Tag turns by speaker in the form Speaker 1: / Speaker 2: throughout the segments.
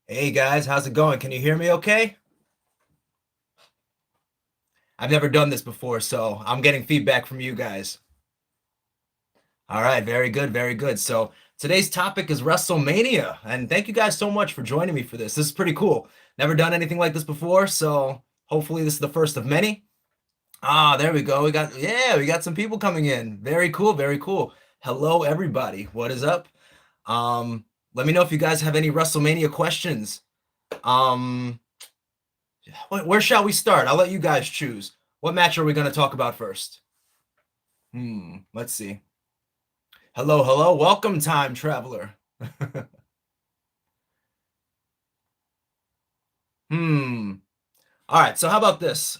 Speaker 1: Hey guys, how's it going? Can you hear me okay? I've never done this before, so I'm getting feedback from you guys. All right, very good, very good. So today's topic is WrestleMania, and thank you guys so much for joining me for this. This is pretty cool. Never done anything like this before, so hopefully this is the first of many. Ah, there we go. We got some people coming in. Very cool, very cool. Hello, everybody. What is up? Um, Let me know if you guys have any WrestleMania questions. Um, where shall we start? I'll let you guys choose. What match are we going to talk about first? Let's see. Hello, hello. Welcome, time traveler. hmm. All right, so how about this?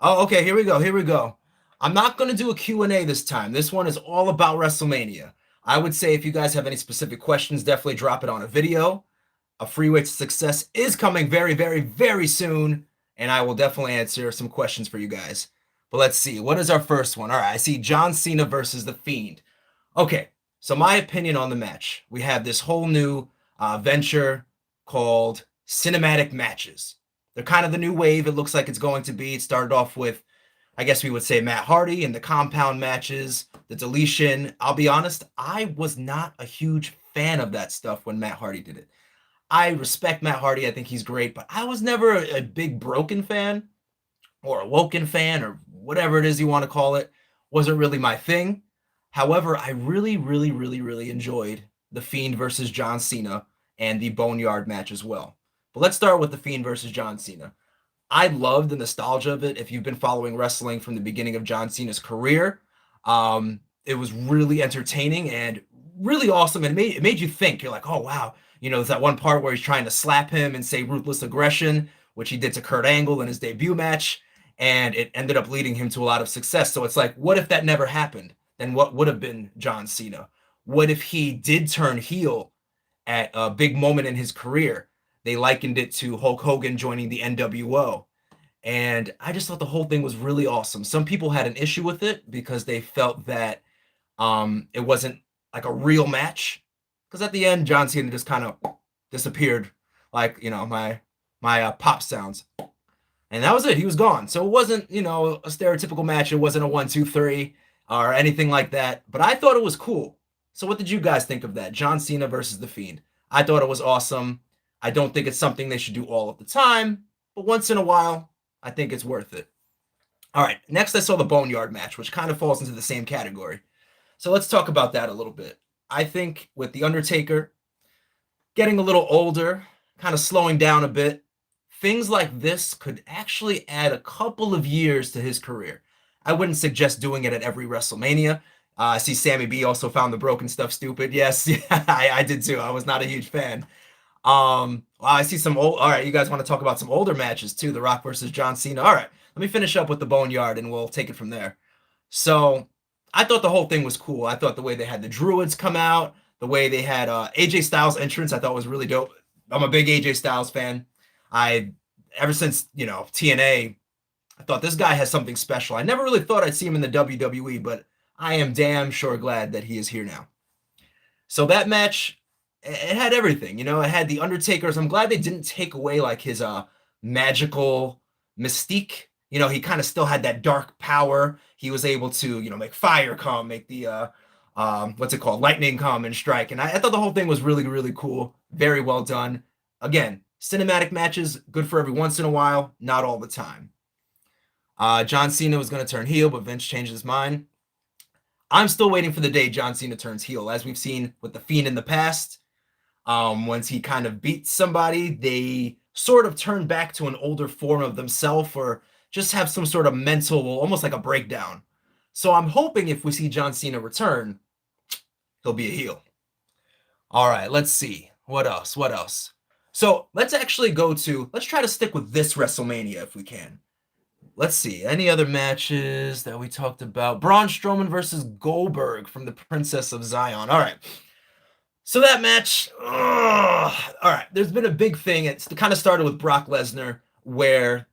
Speaker 1: Oh, okay, here we go. Here we go. I'm not going to do a Q&A this time. This one is all about WrestleMania. I would say if you guys have any specific questions, definitely drop it on a video. A Freeway to Success is coming very, very, very soon, and I will definitely answer some questions for you guys. But let's see. What is our first one? All right, I see John Cena versus The Fiend. Okay, so my opinion on the match. We have this whole new venture called cinematic matches. They're kind of the new wave. It looks like it's going to be. It started off with, I guess we would say, Matt Hardy and the compound matches, the deletion. I'll be honest, I was not a huge fan of that stuff when Matt Hardy did it. I respect Matt Hardy. I think he's great, but I was never a big Broken fan or a Woken fan or whatever it is you want to call it. Wasn't really my thing. However, I really, really, really, really enjoyed the Fiend versus John Cena and the Boneyard match as well. But let's start with the Fiend versus John Cena. I love the nostalgia of it. If you've been following wrestling from the beginning of John Cena's career, it was really entertaining and really awesome. And it made you think. You're like, oh wow, there's that one part where he's trying to slap him and say ruthless aggression, which he did to Kurt Angle in his debut match, and it ended up leading him to a lot of success. So it's like, what if that never happened? Then what would have been John Cena? What if he did turn heel at a big moment in his career? They likened it to Hulk Hogan joining the NWO. And I just thought the whole thing was really awesome. Some people had an issue with it because they felt that it wasn't like a real match. Because at the end, John Cena just kind of disappeared, like my pop sounds, and that was it. He was gone. So it wasn't a stereotypical match. It wasn't a 1, 2, 3 or anything like that. But I thought it was cool. So what did you guys think of that? John Cena versus The Fiend. I thought it was awesome. I don't think it's something they should do all of the time, but once in a while, I think it's worth it. All right, next I saw the Boneyard match, which kind of falls into the same category. So let's talk about that a little bit. I think with The Undertaker getting a little older, kind of slowing down a bit, things like this could actually add a couple of years to his career. I wouldn't suggest doing it at every WrestleMania. I see Sammy B also found the broken stuff stupid. Yes, yeah, I did too. I was not a huge fan. Well, I see some old. All right, you guys want to talk about some older matches too? The Rock versus John Cena. All right, let me finish up with the Boneyard, and we'll take it from there. So, I thought the whole thing was cool. I thought the way they had the Druids come out, the way they had AJ Styles entrance, I thought was really dope. I'm a big AJ Styles fan. I ever since TNA, I thought this guy has something special. I never really thought I'd see him in the WWE, but I am damn sure glad that he is here now. So that match, it had everything. It had the Undertakers. I'm glad they didn't take away like his magical mystique. He kind of still had that dark power. He was able to make fire come, make the what's it called, lightning come and strike. And I thought the whole thing was really, really cool. Very well done. Again, cinematic matches, good for every once in a while, not all the time. John Cena was going to turn heel, but Vince changed his mind. I'm still waiting for the day John Cena turns heel. As we've seen with The Fiend in the past, once he kind of beats somebody, they sort of turn back to an older form of themselves or just have some sort of mental, almost like a breakdown. So I'm hoping if we see John Cena return, he'll be a heel. All right, let's see. What else? What else? So let's try to stick with this WrestleMania if we can. Let's see. Any other matches that we talked about? Braun Strowman versus Goldberg from the Princess of Zion. All right. So that match, all right, there's been a big thing. It's kind of started with Brock Lesnar, where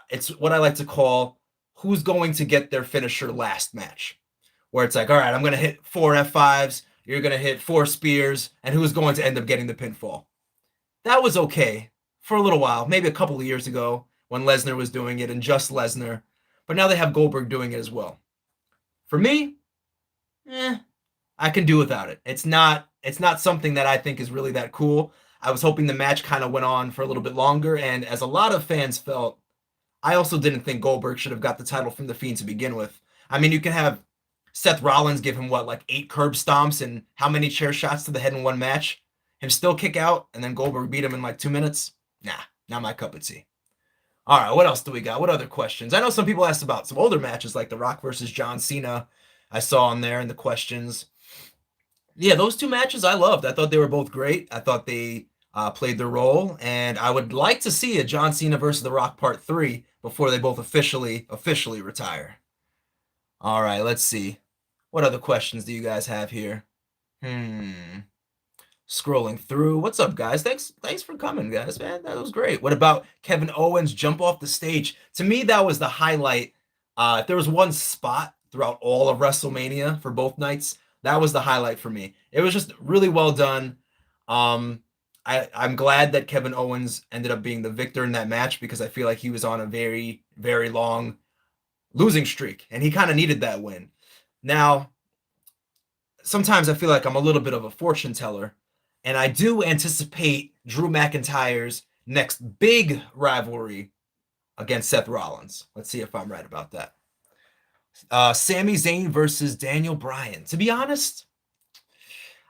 Speaker 1: it's what I like to call who's going to get their finisher last match, where it's like, all right, I'm going to hit 4 F5s, you're going to hit 4 spears, and who's going to end up getting the pinfall. that was okay for a little while, maybe a couple of years ago when Lesnar was doing it and just Lesnar. But now they have Goldberg doing it as well. For me, I can do without it. It's not something that I think is really that cool. I was hoping the match kind of went on for a little bit longer, and as a lot of fans felt, I also didn't think Goldberg should have got the title from the Fiend to begin with. I mean, you can have Seth Rollins give him what, like 8 curb stomps and how many chair shots to the head in one match? Him still kick out, and then Goldberg beat him in like 2 minutes? Nah, not my cup of tea. All right, what else do we got? What other questions? I know some people asked about some older matches like The Rock versus John Cena. I saw on there in the questions. Yeah, those 2 matches I loved. I thought they were both great. I thought they played their role, and I would like to see a John Cena versus The Rock Part 3 before they both officially retire. All right, let's see. What other questions do you guys have here? Scrolling through. What's up, guys? Thanks for coming, guys, man. That was great. What about Kevin Owens jump off the stage? To me, that was the highlight. If there was one spot throughout all of WrestleMania for both nights, that was the highlight for me. It was just really well done. I'm glad that Kevin Owens ended up being the victor in that match because I feel like he was on a very, very long losing streak, and he kind of needed that win. Now, sometimes I feel like I'm a little bit of a fortune teller, and I do anticipate Drew McIntyre's next big rivalry against Seth Rollins. Let's see if I'm right about that. Sami Zayn versus Daniel Bryan. To be honest,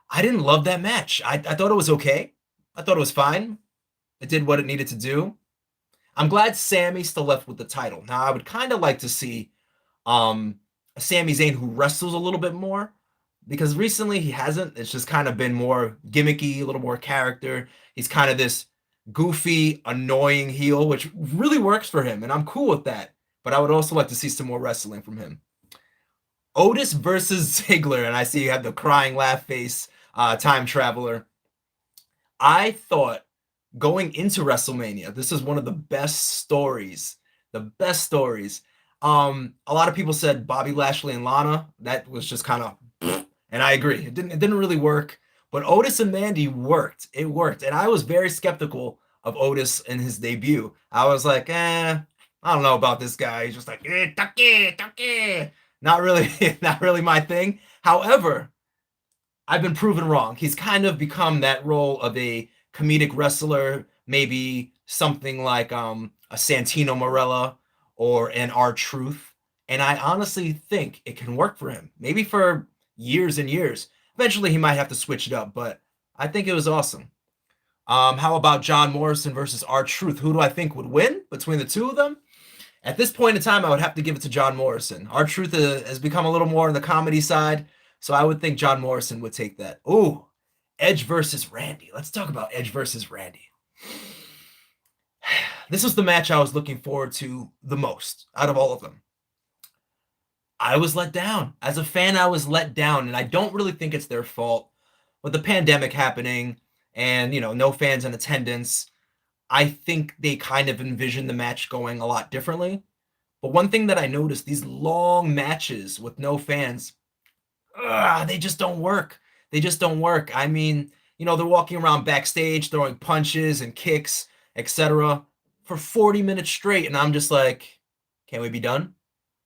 Speaker 1: I didn't love that match. I thought it was okay. I thought it was fine. It did what it needed to do. I'm glad Sami still left with the title. Now, I would kind of like to see Sami Zayn who wrestles a little bit more, because recently he hasn't. It's just kind of been more gimmicky, a little more character. He's kind of this goofy, annoying heel, which really works for him, and I'm cool with that. But I would also like to see some more wrestling from him. Otis versus Ziggler, and I see you have the crying laugh face, time traveler. I thought going into WrestleMania, this is one of the best stories. The best stories. A lot of people said Bobby Lashley and Lana. That was just kind of, and I agree. It didn't really work. But Otis and Mandy worked. It worked. And I was very skeptical of Otis in his debut. I was like, I don't know about this guy. He's just like, take. Not really, not really my thing. However, I've been proven wrong. He's kind of become that role of a comedic wrestler, maybe something like a Santino Marella or an R-Truth. And I honestly think it can work for him. Maybe for years and years. Eventually he might have to switch it up, but I think it was awesome. How about John Morrison versus R-Truth? Who do I think would win between the two of them? At this point in time, I would have to give it to John Morrison. R-Truth has become a little more on the comedy side, so I would think John Morrison would take that. Ooh, Edge versus Randy. Let's talk about Edge versus Randy. This was the match I was looking forward to the most out of all of them. I was let down. As a fan, I was let down, and I don't really think it's their fault. With the pandemic happening and, no fans in attendance, I think they kind of envisioned the match going a lot differently. But one thing that I noticed, these long matches with no fans, they just don't work. They just don't work. I mean, they're walking around backstage, throwing punches and kicks, etc. for 40 minutes straight. And I'm just like, can we be done?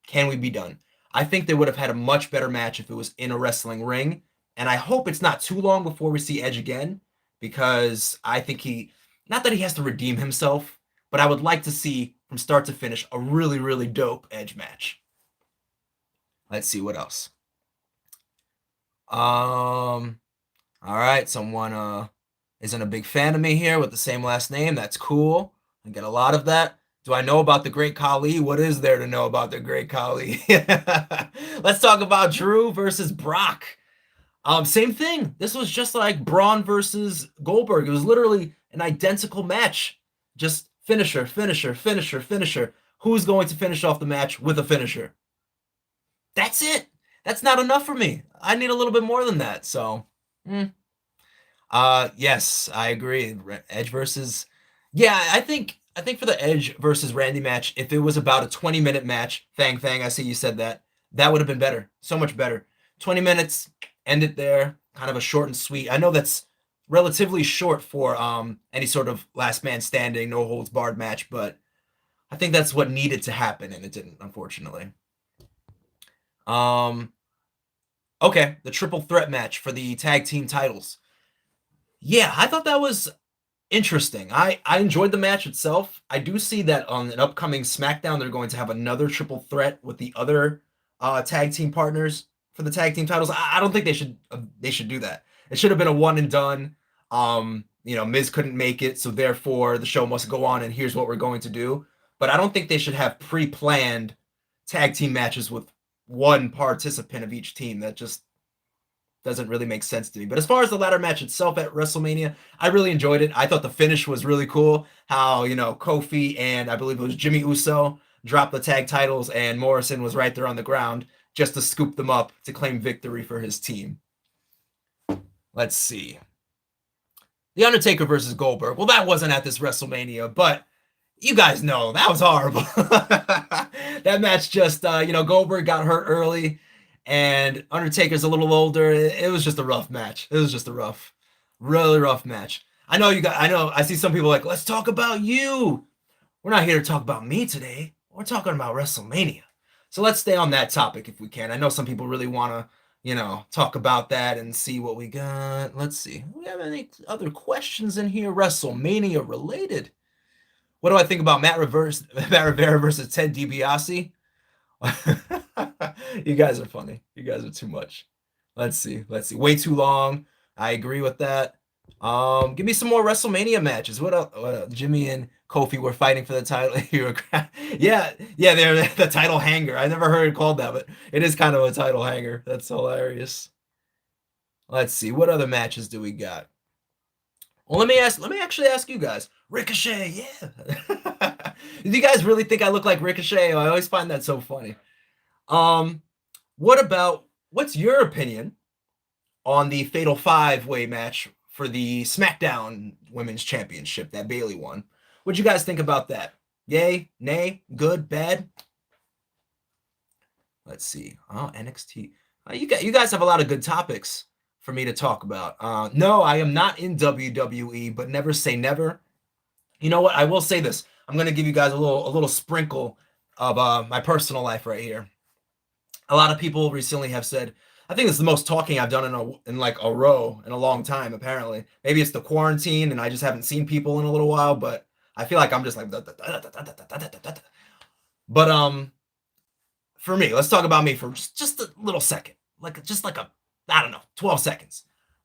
Speaker 1: Can we be done? I think they would have had a much better match if it was in a wrestling ring. And I hope it's not too long before we see Edge again, because I think not that he has to redeem himself, but I would like to see from start to finish a really, really dope Edge match. Let's see what else. All right, someone isn't a big fan of me here with the same last name. That's cool. I get a lot of that. Do I know about the Great Khali? What is there to know about the Great Khali? Let's talk about Drew versus Brock. Same thing. This was just like Braun versus Goldberg. It was literally an identical match. Just finisher, finisher, finisher, finisher. Who's going to finish off the match with a finisher? That's it. That's not enough for me. I need a little bit more than that. So, yes, I agree. Edge versus, I think for the Edge versus Randy match, if it was about a 20-minute match, Fang, I see you said that would have been better. So much better. 20 minutes, end it there. Kind of a short and sweet. I know that's relatively short for any sort of last man standing, no holds barred match, but I think that's what needed to happen, and it didn't, unfortunately. Okay, the triple threat match for the tag team titles. Yeah, I thought that was interesting. I enjoyed the match itself. I do see that on an upcoming SmackDown, they're going to have another triple threat with the other tag team partners for the tag team titles. I don't think they should do that. It should have been a one and done. Miz couldn't make it, so therefore the show must go on, and here's what we're going to do. But I don't think they should have pre-planned tag team matches with one participant of each team. That just doesn't really make sense to me. But as far as the ladder match itself at WrestleMania, I really enjoyed it. I thought the finish was really cool. How, Kofi and I believe it was Jimmy Uso dropped the tag titles, and Morrison was right there on the ground just to scoop them up to claim victory for his team. Let's see. The Undertaker versus Goldberg. Well, that wasn't at this WrestleMania, but you guys know that was horrible. That match just, Goldberg got hurt early, and Undertaker's a little older. It was just a rough match. It was just a really rough match. I know I see some people like, let's talk about you. We're not here to talk about me today. We're talking about WrestleMania. So let's stay on that topic if we can. I know some people really want to, talk about that and see what we got. Let's see. Do we have any other questions in here? WrestleMania related. What do I think about Matt Rivera versus Ted DiBiase? You guys are funny. You guys are too much. Let's see. Way too long. I agree with that. Give me some more WrestleMania matches. What else? Jimmy and Kofi were fighting for the title. yeah, they're the title hanger. I never heard it called that, but it is kind of a title hanger. That's hilarious. Let's see. What other matches do we got? Well, let me actually ask you guys. Ricochet, yeah. Do you guys really think I look like Ricochet? I always find that so funny. What's your opinion on the Fatal 5-Way match for the SmackDown Women's Championship that Bayley won? What'd you guys think about that? Yay, nay, good, bad? Let's see. Oh, NXT. You guys have a lot of good topics for me to talk about. No, I am not in WWE, but never say never. You know what? I will say this. I'm going to give you guys a little sprinkle of my personal life right here. A lot of people recently have said, I think it's the most talking I've done in like a row in a long time, apparently. Maybe it's the quarantine and I just haven't seen people in a little while, but I feel like I'm just like... But for me, let's talk about me for just a little second. I don't know, 12 seconds.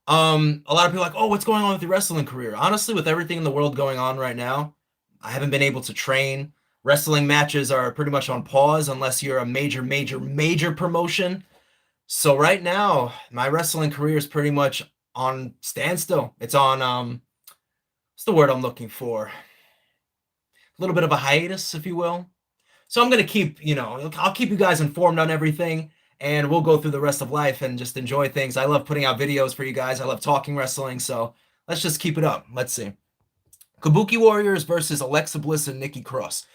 Speaker 1: A lot of people are like, oh, what's going on with your wrestling career? Honestly, with everything in the world going on right now, I haven't been able to train. Wrestling matches are pretty much on pause unless you're a major promotion. So right now, my wrestling career is pretty much on standstill. It's on, what's the word I'm looking for? A little bit of a hiatus, if you will. So I'm going to keep, I'll keep you guys informed on everything, and we'll go through the rest of life and just enjoy things. I love putting out videos for you guys. I love talking wrestling, so let's just keep it up. Let's see. Kabuki Warriors versus Alexa Bliss and Nikki Cross.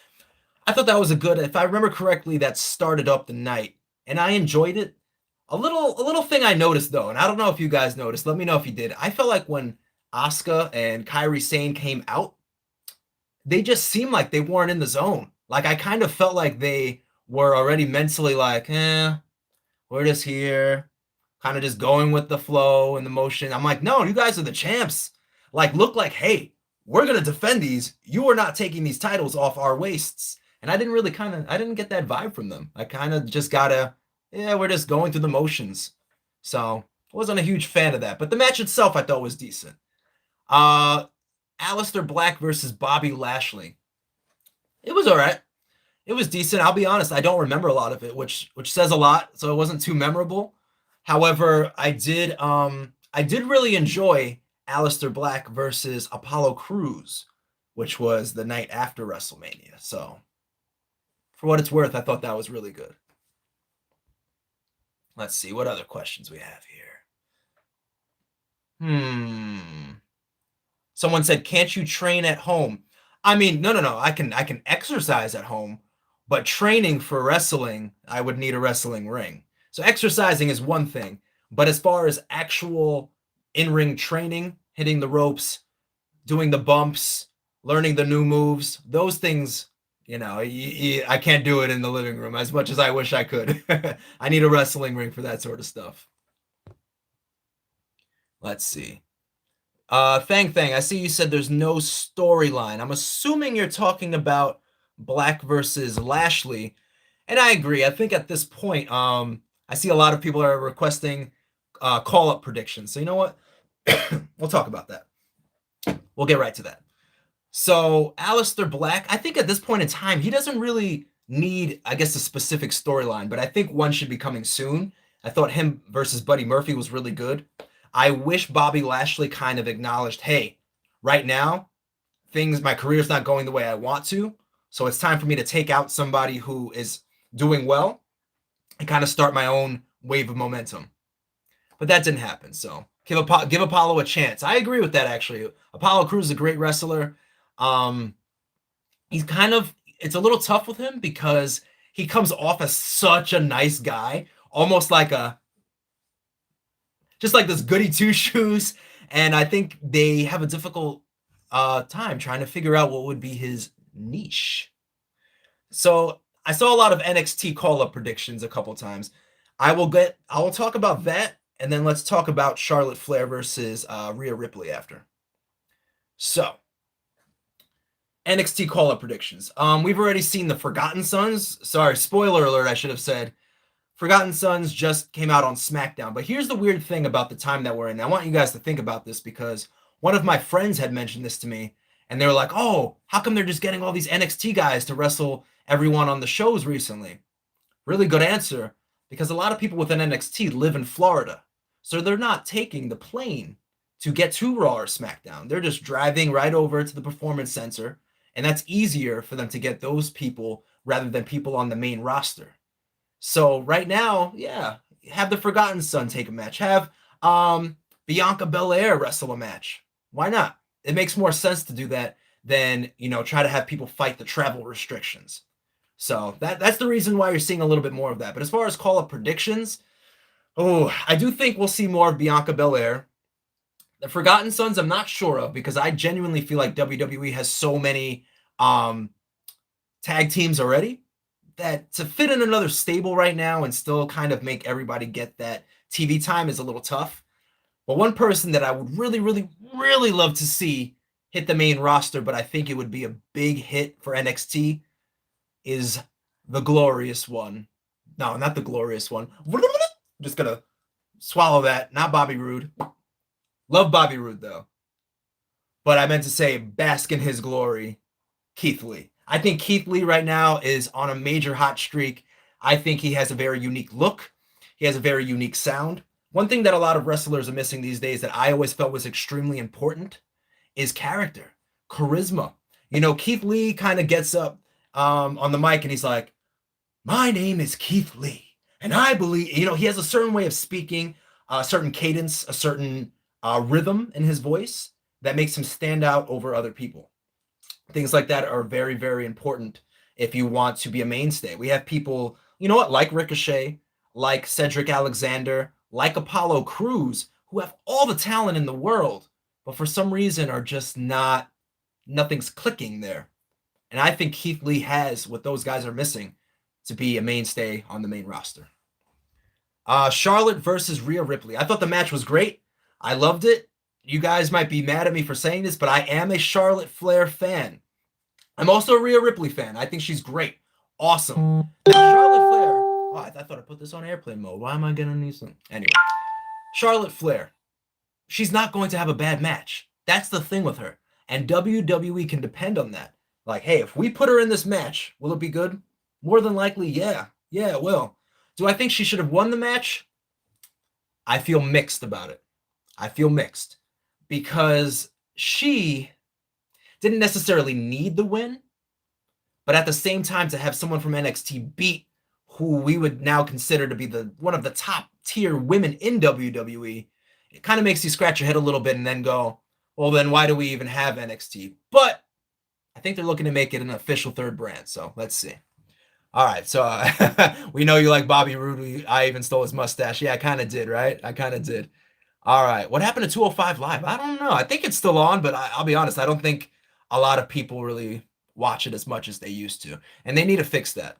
Speaker 1: I thought that was if I remember correctly, that started up the night, and I enjoyed it. A little thing I noticed, though, and I don't know if you guys noticed. Let me know if you did. I felt like when Asuka and Kairi Sane came out, they just seemed like they weren't in the zone. Like, I kind of felt like they were already mentally like, we're just here, kind of just going with the flow and the motion. I'm like, no, you guys are the champs. Like, look like, hey, we're going to defend these. You are not taking these titles off our waists. And I didn't get that vibe from them. I kind of just we're just going through the motions. So I wasn't a huge fan of that. But the match itself I thought was decent. Aleister Black versus Bobby Lashley. It was all right. It was decent. I'll be honest, I don't remember a lot of it, which says a lot, so it wasn't too memorable. However, I did really enjoy Aleister Black versus Apollo Crews, which was the night after WrestleMania. So, for what it's worth, I thought that was really good. Let's see what other questions we have here. Someone said, "Can't you train at home?" I mean, no. I can exercise at home, but training for wrestling, I would need a wrestling ring. So exercising is one thing, but as far as actual in-ring training, hitting the ropes, doing the bumps, learning the new moves. Those things, I can't do it in the living room as much as I wish I could. I need a wrestling ring for that sort of stuff. Let's see. Thang, I see you said there's no storyline. I'm assuming you're talking about Black versus Lashley, and I agree. I think at this point, I see a lot of people are requesting call-up predictions. So you know what? We'll talk about that. We'll get right to that. So Aleister Black, I think at this point in time, he doesn't really need, I guess, a specific storyline, but I think one should be coming soon. I thought him versus Buddy Murphy was really good. I wish Bobby Lashley kind of acknowledged, hey, right now, my career's not going the way I want to, so it's time for me to take out somebody who is doing well and kind of start my own wave of momentum. But that didn't happen, so give Apollo a chance. I agree with that, actually. Apollo Crews is a great wrestler. It's a little tough with him because he comes off as such a nice guy, almost like just like this goody two shoes. And I think they have a difficult time trying to figure out what would be his niche. So I saw a lot of NXT call-up predictions a couple times. I will talk about that, and then let's talk about Charlotte Flair versus Rhea Ripley after. So NXT call-up predictions. We've already seen the Forgotten Sons. Sorry, spoiler alert, I should have said. Forgotten Sons just came out on SmackDown. But here's the weird thing about the time that we're in. I want you guys to think about this because one of my friends had mentioned this to me, and they were like, oh, how come they're just getting all these NXT guys to wrestle everyone on the shows recently? Really good answer, because a lot of people within NXT live in Florida. So they're not taking the plane to get to Raw or SmackDown. They're just driving right over to the Performance Center, and that's easier for them to get those people rather than people on the main roster. So right now, yeah, have the Forgotten Son take a match. Have Bianca Belair wrestle a match. Why not? It makes more sense to do that than, try to have people fight the travel restrictions. So that's the reason why you're seeing a little bit more of that. But as far as call-up predictions, I do think we'll see more of Bianca Belair. The Forgotten Sons, I'm not sure of, because I genuinely feel like WWE has so many tag teams already that to fit in another stable right now and still kind of make everybody get that TV time is a little tough. But one person that I would really, really, really love to see hit the main roster, but I think it would be a big hit for NXT, is the Glorious One. No, not the Glorious One. I'm just going to swallow that. Not Bobby Roode. Love Bobby Roode, though. But I meant to say bask in his glory, Keith Lee. I think Keith Lee right now is on a major hot streak. I think he has a very unique look. He has a very unique sound. One thing that a lot of wrestlers are missing these days that I always felt was extremely important is character, charisma. Keith Lee kind of gets up on the mic and he's like, my name is Keith Lee. And I believe, he has a certain way of speaking, a certain cadence, a certain rhythm in his voice that makes him stand out over other people. Things like that are very, very important if you want to be a mainstay. We have people, like Ricochet, like Cedric Alexander, like Apollo Crews, who have all the talent in the world, but for some reason are just nothing's clicking there. And I think Keith Lee has what those guys are missing to be a mainstay on the main roster. Charlotte versus Rhea Ripley. I thought the match was great. I loved it. You guys might be mad at me for saying this, but I am a Charlotte Flair fan. I'm also a Rhea Ripley fan. I think she's great. Awesome. Now, Charlotte Flair. Oh, I thought I put this on airplane mode. Why am I getting these things? Anyway, Charlotte Flair. She's not going to have a bad match. That's the thing with her. And WWE can depend on that. Like, hey, if we put her in this match, will it be good? More than likely, yeah. Yeah, it will. Do I think she should have won the match? I feel mixed about it. I feel mixed. Because she didn't necessarily need the win, but at the same time, to have someone from NXT beat who we would now consider to be one of the top tier women in WWE, it kind of makes you scratch your head a little bit and then go, well, then why do we even have NXT? But I think they're looking to make it an official third brand, so let's see. All right, so we know you like Bobby Roode. I even stole his mustache. Yeah, I kind of did, right? I kind of did. All right. What happened to 205 Live? I don't know. I think it's still on, but I'll be honest. I don't think a lot of people really watch it as much as they used to. And they need to fix that.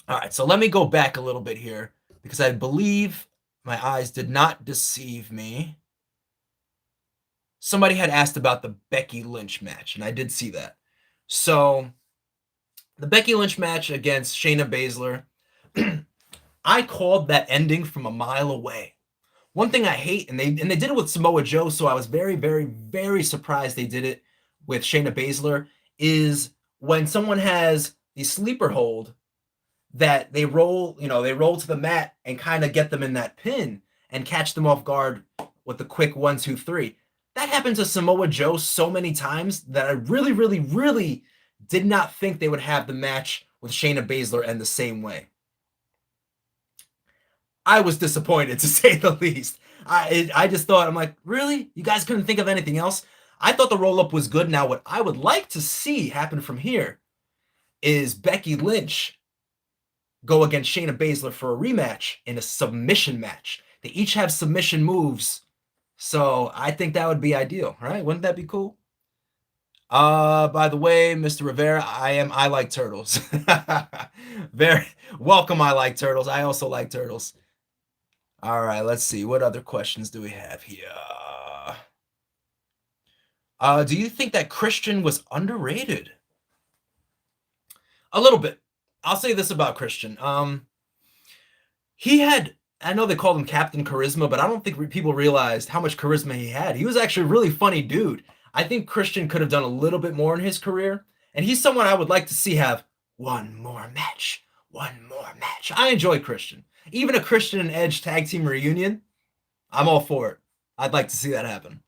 Speaker 1: All right. So let me go back a little bit here because I believe my eyes did not deceive me. Somebody had asked about the Becky Lynch match, and I did see that. So the Becky Lynch match against Shayna Baszler, I called that ending from a mile away. One thing I hate, and they did it with Samoa Joe, so I was very, very, very surprised they did it with Shayna Baszler, is when someone has the sleeper hold that they roll to the mat and kind of get them in that pin and catch them off guard with the quick 1, 2, 3. That happened to Samoa Joe so many times that I really, really, really did not think they would have the match with Shayna Baszler end the same way. I was disappointed, to say the least. I just thought, I'm like, really? You guys couldn't think of anything else? I thought the roll-up was good. Now, what I would like to see happen from here is Becky Lynch go against Shayna Baszler for a rematch in a submission match. They each have submission moves, so I think that would be ideal, right? Wouldn't that be cool? By the way, Mr. Rivera, I like turtles. Very welcome. I like turtles. I also like turtles. All right, let's see. What other questions do we have here? Do you think that Christian was underrated? A little bit. I'll say this about Christian. He had, I know they called him Captain Charisma, but I don't think people realized how much charisma he had. He was actually a really funny dude. I think Christian could have done a little bit more in his career, and he's someone I would like to see have one more match. One more match. I enjoy Christian. Even a Christian and Edge tag team reunion, I'm all for it. I'd like to see that happen.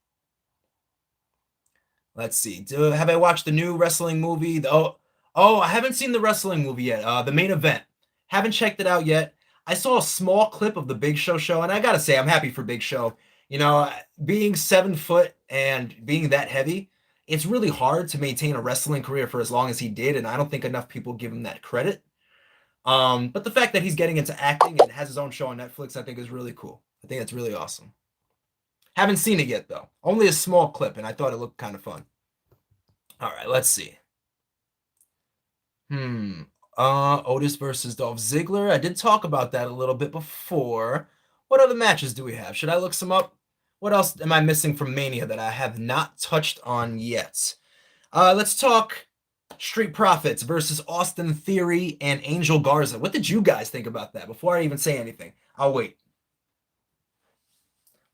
Speaker 1: Let's see. Have I watched the new wrestling movie? I haven't seen the wrestling movie yet. The Main Event. Haven't checked it out yet. I saw a small clip of the Big Show, and I gotta say, I'm happy for Big Show. You know, being 7 foot and being that heavy, it's really hard to maintain a wrestling career for as long as he did, and I don't think enough people give him that credit. But the fact that he's getting into acting and has his own show on Netflix, I think is really cool. I think that's really awesome. Haven't seen it yet, though. Only a small clip, and I thought it looked kind of fun. All right, let's see. Otis versus Dolph Ziggler. I did talk about that a little bit before. What other matches do we have? Should I look some up? What else am I missing from Mania that I have not touched on yet? Let's talk Street Profits versus Austin Theory and Angel Garza. What did you guys think about that? Before I even say anything, I'll wait.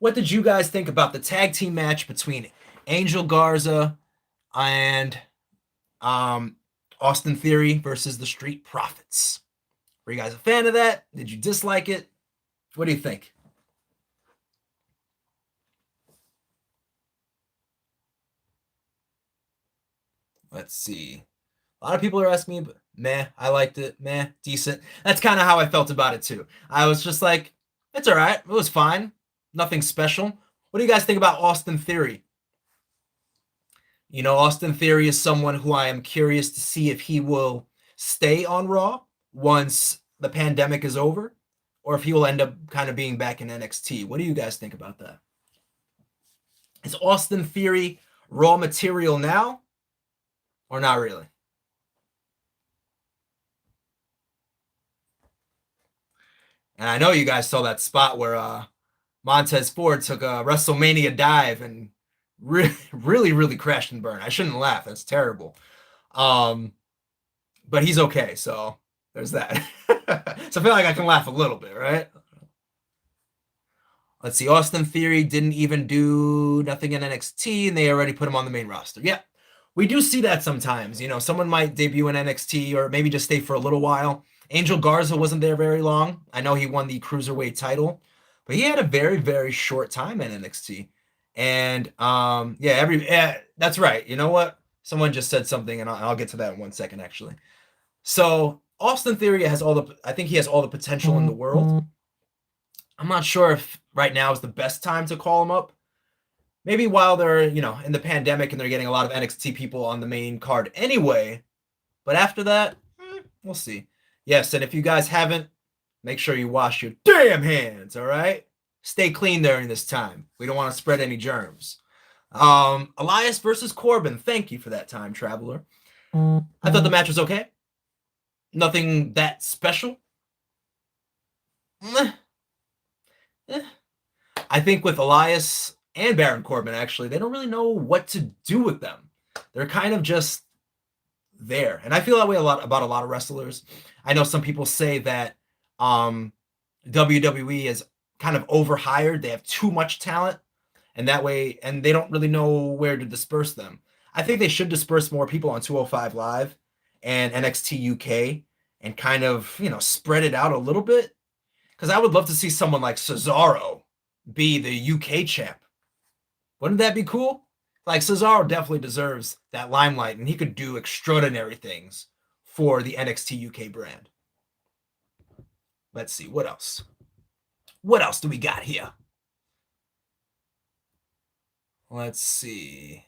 Speaker 1: What did you guys think about the tag team match between Angel Garza and Austin Theory versus the Street Profits? Were you guys a fan of that? Did you dislike it? What do you think? Let's see. A lot of people are asking me, but meh, I liked it. Meh, decent. That's kind of how I felt about it too. I was just like, it's all right. It was fine. Nothing special. What do you guys think about Austin Theory? You know, Austin Theory is someone who I am curious to see if he will stay on Raw once the pandemic is over, or if he will end up kind of being back in NXT. What do you guys think about that? Is Austin Theory Raw material now, or not really? And I know you guys saw that spot where Montez Ford took a WrestleMania dive and really, really, really crashed and burned. I shouldn't laugh. That's terrible. But he's okay. So there's that. So I feel like I can laugh a little bit, right? Let's see. Austin Theory didn't even do nothing in NXT, and they already put him on the main roster. Yeah, we do see that sometimes. You know, someone might debut in NXT or maybe just stay for a little while. Angel Garza wasn't there very long. I know he won the Cruiserweight title, but he had a very, very short time in NXT. And that's right. You know what? Someone just said something, and I'll get to that in 1 second, actually. So Austin Theory I think he has all the potential in the world. I'm not sure if right now is the best time to call him up. Maybe while they're, in the pandemic and they're getting a lot of NXT people on the main card anyway. But after that, we'll see. Yes, and if you guys haven't, make sure you wash your damn hands, all right? Stay clean during this time. We don't want to spread any germs. Elias versus Corbin. Thank you for that time, Traveler. I thought the match was okay. Nothing that special. I think with Elias and Baron Corbin, actually, they don't really know what to do with them. They're kind of just there. And I feel that way about a lot of wrestlers. I know some people say that WWE is kind of overhired. They have too much talent, and that way, and they don't really know where to disperse them. I think they should disperse more people on 205 Live and NXT UK and kind of, spread it out a little bit. Because I would love to see someone like Cesaro be the UK champ. Wouldn't that be cool? Like, Cesaro definitely deserves that limelight, and he could do extraordinary things for the NXT UK brand. Let's see, what else? What else do we got here? Let's see.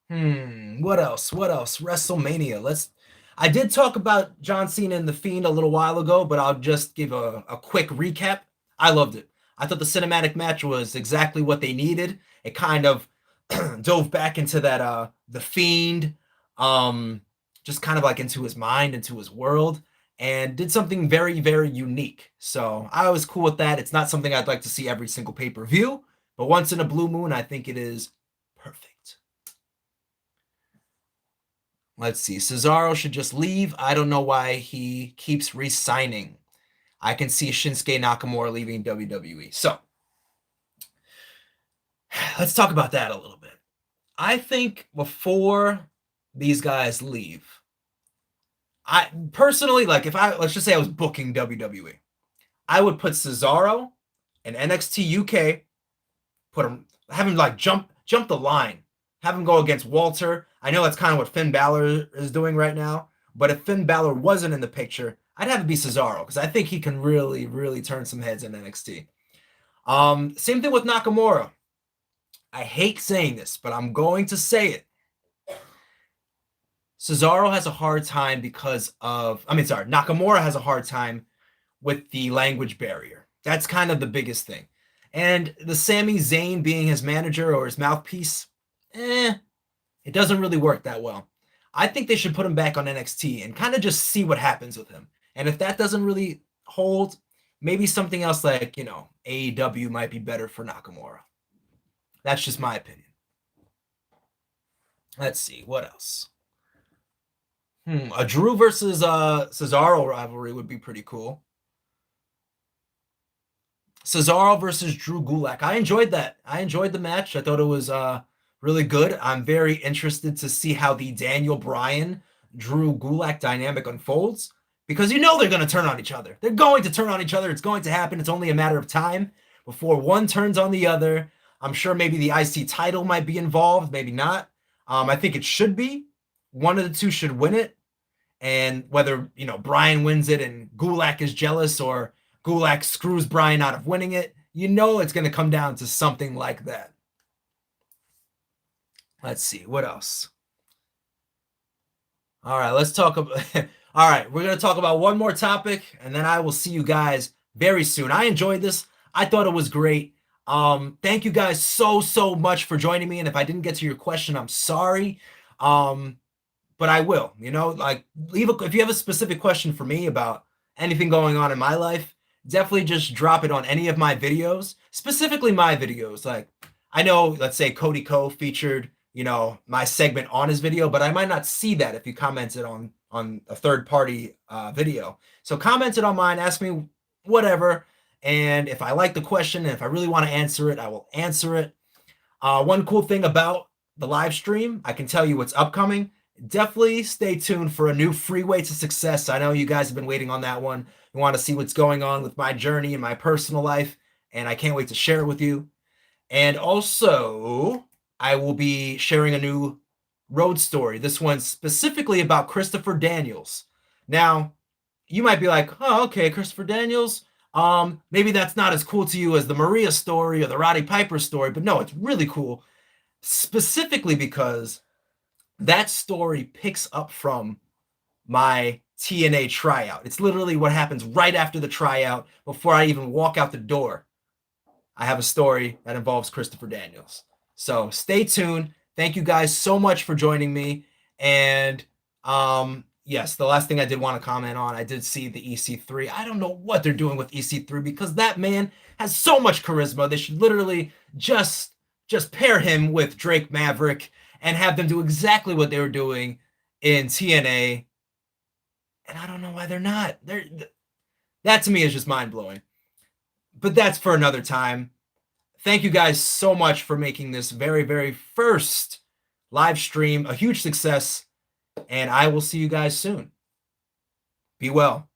Speaker 1: What else? WrestleMania. I did talk about John Cena and The Fiend a little while ago, but I'll just give a quick recap. I loved it. I thought the cinematic match was exactly what they needed. It kind of dove back into that The Fiend, just kind of like into his mind, into his world, and did something very, very unique. So I was cool with that. It's not something I'd like to see every single pay-per-view, but once in a blue moon, I think it is perfect. Let's see. Cesaro should just leave. I don't know why he keeps re-signing. I can see Shinsuke Nakamura leaving WWE. So, let's talk about that a little bit. I think before these guys leave, I personally, let's just say I was booking WWE, I would put Cesaro in NXT UK, have him jump the line, have him go against Walter. I know that's kind of what Finn Balor is doing right now, but if Finn Balor wasn't in the picture, I'd have it be Cesaro because I think he can really, really turn some heads in NXT. Same thing with Nakamura. I hate saying this, but I'm going to say it. Nakamura has a hard time with the language barrier. That's kind of the biggest thing. And the Sami Zayn being his manager or his mouthpiece, it doesn't really work that well. I think they should put him back on NXT and kind of just see what happens with him. And if that doesn't really hold, maybe something else like, AEW might be better for Nakamura. That's just my opinion. Let's see, what else? A Drew versus Cesaro rivalry would be pretty cool. Cesaro versus Drew Gulak. I enjoyed that. I enjoyed the match. I thought it was really good. I'm very interested to see how the Daniel Bryan, Drew Gulak dynamic unfolds because they're going to turn on each other. They're going to turn on each other. It's going to happen. It's only a matter of time before one turns on the other. I'm sure maybe the IC title might be involved, maybe not. I think it should be. One of the two should win it. And whether, Bryan wins it and Gulak is jealous or Gulak screws Bryan out of winning it, it's going to come down to something like that. Let's see, what else? All right, let's talk about all right, we're going to talk about one more topic and then I will see you guys very soon. I enjoyed this. I thought it was great. Thank you guys so much for joining me, and if I didn't get to your question, I'm sorry. But I will, if you have a specific question for me about anything going on in my life, definitely just drop it on any of my videos, specifically my videos. Like, I know, let's say Cody Co featured, my segment on his video, but I might not see that if you commented on a third-party video. So comment it on mine, ask me whatever, and if I like the question and if I really want to answer it, I will answer it. One cool thing about the live stream, I can tell you what's upcoming. Definitely stay tuned for a new Freeway to Success. I know you guys have been waiting on that one. You want to see what's going on with my journey and my personal life, and I can't wait to share it with you. And also, I will be sharing a new road story. This one's specifically about Christopher Daniels. Now, you might be like, oh, okay, Christopher Daniels. Maybe that's not as cool to you as the Maria story or the Roddy Piper story, but no, it's really cool. Specifically because that story picks up from my TNA tryout. It's literally what happens right after the tryout, before I even walk out the door. I have a story that involves Christopher Daniels. So stay tuned. Thank you guys so much for joining me. And yes, the last thing I did want to comment on, I did see the EC3. I don't know what they're doing with EC3, because that man has so much charisma. They should literally just pair him with Drake Maverick and have them do exactly what they were doing in TNA. And I don't know why they're not. That to me is just mind-blowing. But that's for another time. Thank you guys so much for making this very, very first live stream a huge success. And I will see you guys soon. Be well.